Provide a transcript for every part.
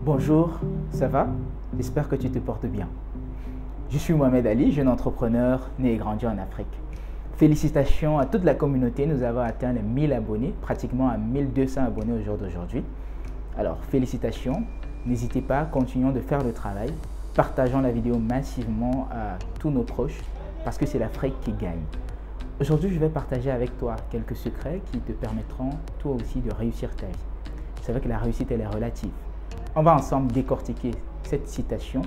Bonjour, ça va? J'espère que tu te portes bien. Je suis Mohamed Ali, jeune entrepreneur né et grandi en Afrique. Félicitations à toute la communauté, nous avons atteint les 1000 abonnés, pratiquement à 1200 abonnés au jour d'aujourd'hui. Alors félicitations, n'hésitez pas, continuons de faire le travail, partageons la vidéo massivement à tous nos proches parce que c'est l'Afrique qui gagne. Aujourd'hui, je vais partager avec toi quelques secrets qui te permettront toi aussi de réussir ta vie. C'est vrai que la réussite, elle est relative. On va ensemble décortiquer cette citation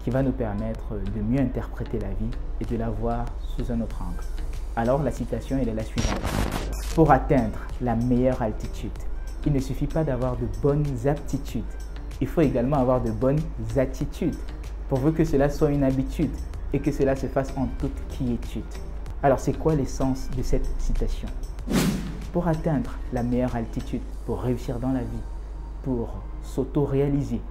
qui va nous permettre de mieux interpréter la vie et de la voir sous un autre angle. Alors, la citation, elle est la suivante. Pour atteindre la meilleure altitude, il ne suffit pas d'avoir de bonnes aptitudes. Il faut également avoir de bonnes attitudes, pourvu que cela soit une habitude et que cela se fasse en toute quiétude. Alors, c'est quoi l'essence de cette citation? Pour atteindre la meilleure altitude, pour réussir dans la vie, pour s'auto-réaliser,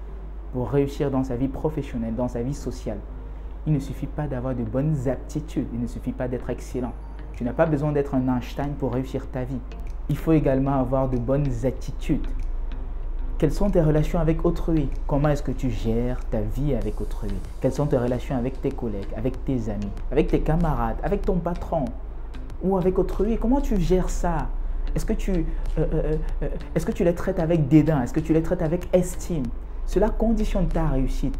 pour réussir dans sa vie professionnelle, dans sa vie sociale, il ne suffit pas d'avoir de bonnes aptitudes, il ne suffit pas d'être excellent. Tu n'as pas besoin d'être un Einstein pour réussir ta vie. Il faut également avoir de bonnes attitudes. Quelles sont tes relations avec autrui? Comment est-ce que tu gères ta vie avec autrui? Quelles sont tes relations avec tes collègues, avec tes amis, avec tes camarades, avec ton patron ou avec autrui? Comment tu gères ça? Est-ce que tu les traites avec dédain? Est-ce que tu les traites avec estime? Cela conditionne ta réussite.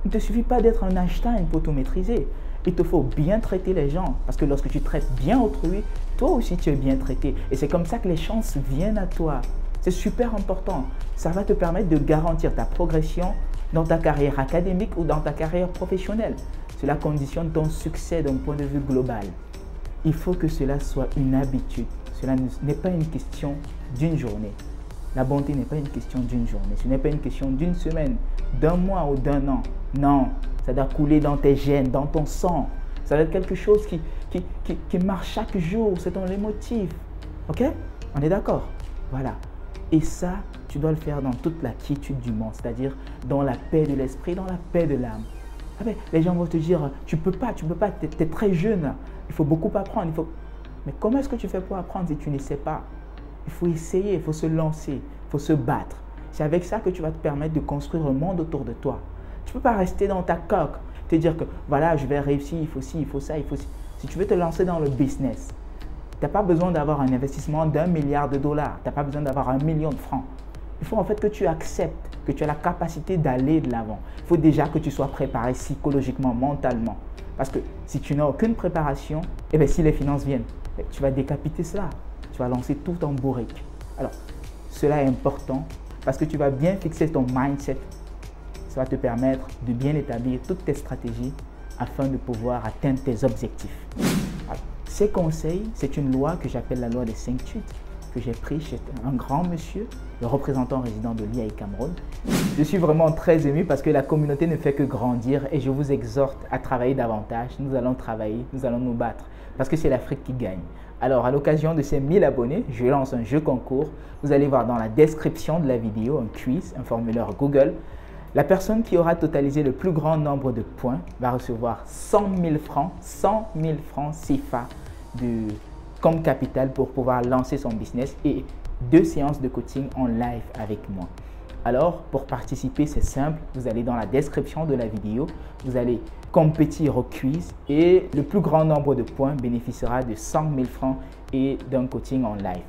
Il ne te suffit pas d'être un Einstein pour tout maîtriser. Il te faut bien traiter les gens parce que lorsque tu traites bien autrui, toi aussi tu es bien traité. Et c'est comme ça que les chances viennent à toi. C'est super important. Ça va te permettre de garantir ta progression dans ta carrière académique ou dans ta carrière professionnelle. Cela conditionne ton succès d'un point de vue global. Il faut que cela soit une habitude. Cela n'est pas une question d'une journée. La bonté n'est pas une question d'une journée. Ce n'est pas une question d'une semaine, d'un mois ou d'un an. Non, ça doit couler dans tes gènes, dans ton sang. Ça doit être quelque chose qui marche chaque jour. C'est ton leitmotiv. Ok? On est d'accord? Voilà. Et ça, tu dois le faire dans toute la quiétude du monde, c'est-à-dire dans la paix de l'esprit, dans la paix de l'âme. Ah ben, les gens vont te dire, tu peux pas, tu es très jeune, il faut beaucoup apprendre. Mais comment est-ce que tu fais pour apprendre si tu ne sais pas? Il faut essayer, il faut se lancer, il faut se battre. C'est avec ça que tu vas te permettre de construire un monde autour de toi. Tu ne peux pas rester dans ta coque, te dire que voilà, je vais réussir, il faut ci, il faut ça, il faut ci. Si tu veux te lancer dans le business, tu n'as pas besoin d'avoir un investissement d'1 milliard de dollars. Tu n'as pas besoin d'avoir 1 million de francs. Il faut en fait que tu acceptes que tu as la capacité d'aller de l'avant. Il faut déjà que tu sois préparé psychologiquement, mentalement. Parce que si tu n'as aucune préparation, eh bien, si les finances viennent, tu vas décapiter cela. Tu vas lancer tout en bourrique. Alors, cela est important parce que tu vas bien fixer ton mindset. Ça va te permettre de bien établir toutes tes stratégies afin de pouvoir atteindre tes objectifs. Alors, ces conseils, c'est une loi que j'appelle la loi des 5 tudes que j'ai pris chez un grand monsieur, le représentant résident de l'IAE Cameroun. Je suis vraiment très ému parce que la communauté ne fait que grandir et je vous exhorte à travailler davantage. Nous allons travailler, nous allons nous battre parce que c'est l'Afrique qui gagne. Alors, à l'occasion de ces 1000 abonnés, je lance un jeu concours. Vous allez voir dans la description de la vidéo un quiz, un formulaire Google. La personne qui aura totalisé le plus grand nombre de points va recevoir 100 000 francs CFA comme capital pour pouvoir lancer son business et 2 séances de coaching en live avec moi. Alors, pour participer, c'est simple. Vous allez dans la description de la vidéo, vous allez compétir au quiz et le plus grand nombre de points bénéficiera de 100 000 francs et d'un coaching en live.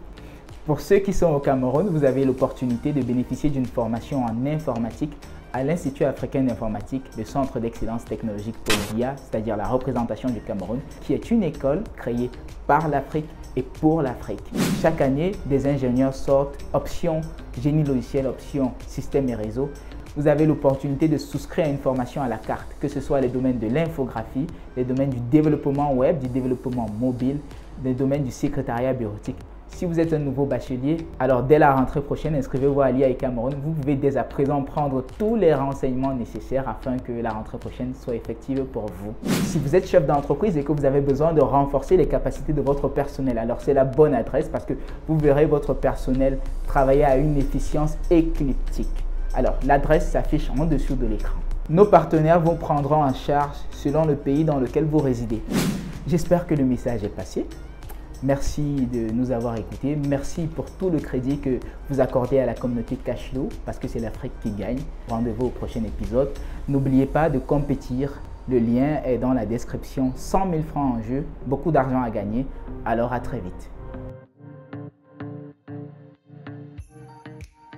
Pour ceux qui sont au Cameroun, vous avez l'opportunité de bénéficier d'une formation en informatique à l'Institut africain d'informatique, le Centre d'excellence technologique pour l'IA, c'est-à-dire la représentation du Cameroun, qui est une école créée par l'Afrique et pour l'Afrique. Chaque année, des ingénieurs sortent option génie logiciel, option système et réseau. Vous avez l'opportunité de souscrire à une formation à la carte, que ce soit les domaines de l'infographie, les domaines du développement web, du développement mobile, les domaines du secrétariat bureautique. Si vous êtes un nouveau bachelier, alors dès la rentrée prochaine, inscrivez-vous à l'IAE Cameroun. Vous pouvez dès à présent prendre tous les renseignements nécessaires afin que la rentrée prochaine soit effective pour vous. Si vous êtes chef d'entreprise et que vous avez besoin de renforcer les capacités de votre personnel, alors c'est la bonne adresse parce que vous verrez votre personnel travailler à une efficience éclectique. Alors l'adresse s'affiche en dessous de l'écran. Nos partenaires vous prendront en charge selon le pays dans lequel vous résidez. J'espère que le message est passé. Merci de nous avoir écoutés. Merci pour tout le crédit que vous accordez à la communauté Cashflow parce que c'est l'Afrique qui gagne. Rendez-vous au prochain épisode. N'oubliez pas de compétir. Le lien est dans la description. 100 000 francs en jeu, beaucoup d'argent à gagner. Alors à très vite.